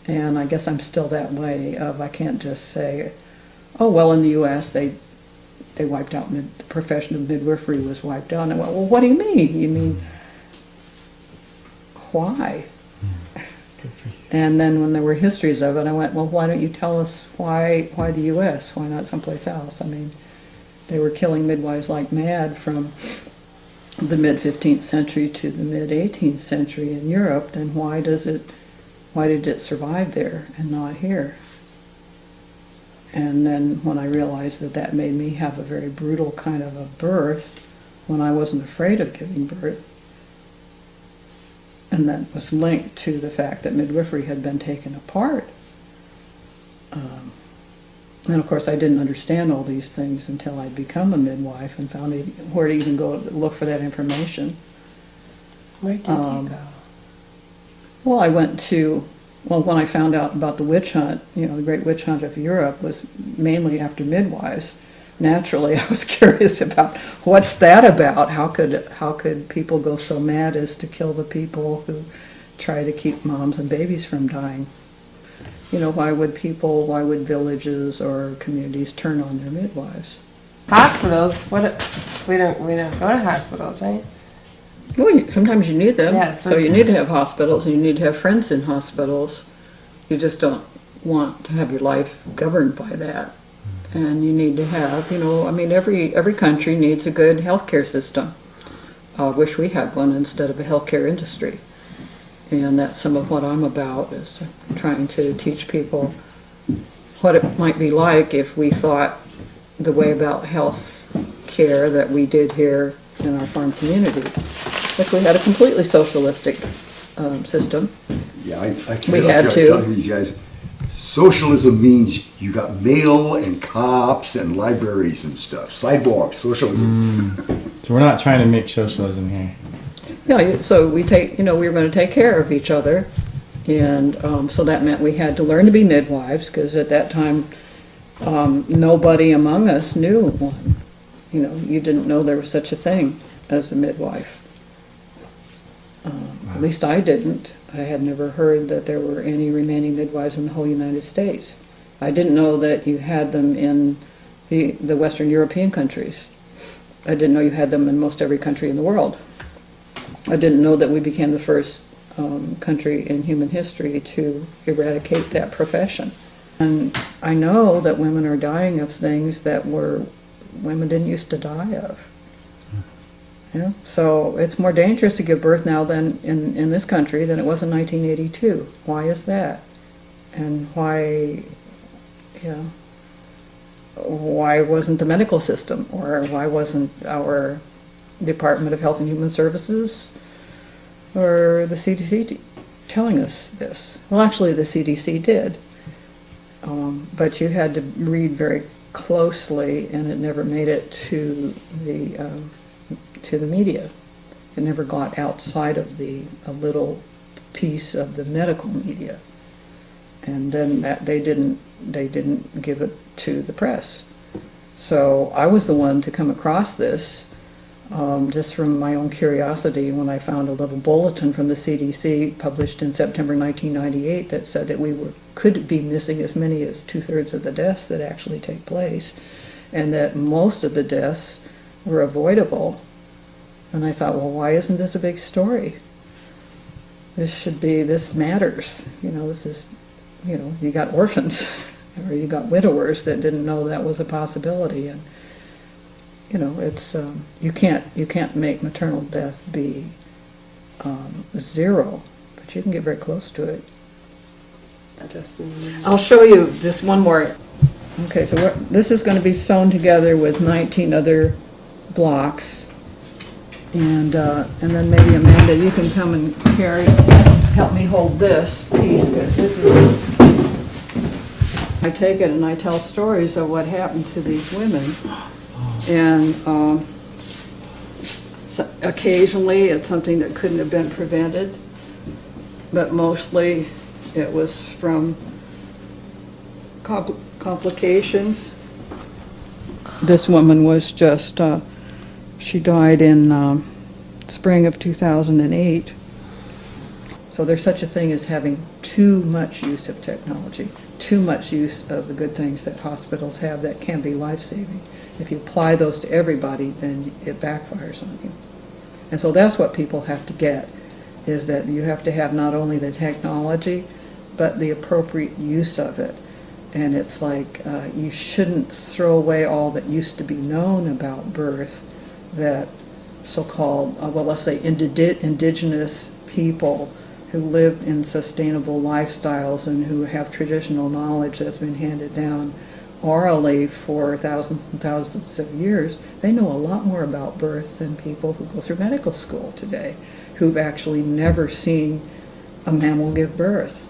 And I guess I'm still that way of I can't just say, oh, well, in the U.S. they wiped out, the profession of midwifery was wiped out. And I went, well, what do you mean? You mean, why? And then when there were histories of it, I went, well, why don't you tell us why the U.S.? Why not someplace else? I mean, they were killing midwives like mad from the mid-15th century to the mid-18th century in Europe. Then why did it survive there and not here? And then when I realized that made me have a very brutal kind of a birth when I wasn't afraid of giving birth, and that was linked to the fact that midwifery had been taken apart. And of course I didn't understand all these things until I'd become a midwife and found where to even go to look for that information. Where did you go? Well, I went to, when I found out about the witch hunt, the Great Witch Hunt of Europe was mainly after midwives. Naturally, I was curious about what's that about? How could people go so mad as to kill the people who try to keep moms and babies from dying? Why would villages or communities turn on their midwives? Hospitals? We don't go to hospitals, right? Well, sometimes you need them. Yeah, so you need to have hospitals, and you need to have friends in hospitals. You just don't want to have your life governed by that. And you need to have, every country needs a good healthcare system. I wish we had one instead of a healthcare industry. And that's some of what I'm about, is trying to teach people what it might be like if we thought the way about health care that we did here in our farm community. If we had a completely socialistic system. Yeah, I we had to tell these guys, socialism means you got mail and cops and libraries and stuff. Sidewalks, socialism. So we're not trying to make socialism here. Yeah, so we were going to take care of each other, and so that meant we had to learn to be midwives, because at that time nobody among us knew one. You didn't know there was such a thing as a midwife. At least I didn't. I had never heard that there were any remaining midwives in the whole United States. I didn't know that you had them in the Western European countries. I didn't know you had them in most every country in the world. I didn't know that we became the first country in human history to eradicate that profession. And I know that women are dying of things that women didn't used to die of. Yeah? So it's more dangerous to give birth now than in this country than it was in 1982. Why is that? And why wasn't the medical system, or why wasn't our Department of Health and Human Services or the CDC telling us this? Well, actually the CDC did, but you had to read very closely, and it never made it to the media. It never got outside of a little piece of the medical media, and then they didn't give it to the press. So I was the one to come across this just from my own curiosity when I found a little bulletin from the CDC published in September 1998 that said that could be missing as many as 2/3 of the deaths that actually take place, and that most of the deaths were avoidable. And I thought, well, why isn't this a big story? This matters. This is, you got orphans or you got widowers that didn't know that was a possibility. And it's you can't make maternal death be zero, but you can get very close to it. I'll show you this one more. Okay, so this is going to be sewn together with 19 other blocks, and then maybe Amanda, you can come and help me hold this piece, because this is. I take it and I tell stories of what happened to these women. And so occasionally it's something that couldn't have been prevented, but mostly it was from complications. This woman was just, she died in spring of 2008. So there's such a thing as having too much use of technology, too much use of the good things that hospitals have that can be life-saving. If you apply those to everybody, then it backfires on you. And so that's what people have to get, is that you have to have not only the technology, but the appropriate use of it. And it's like you shouldn't throw away all that used to be known about birth, that so-called, well, let's say indigenous people who live in sustainable lifestyles and who have traditional knowledge that's been handed down orally for thousands and thousands of years. They know a lot more about birth than people who go through medical school today, who've actually never seen a mammal give birth.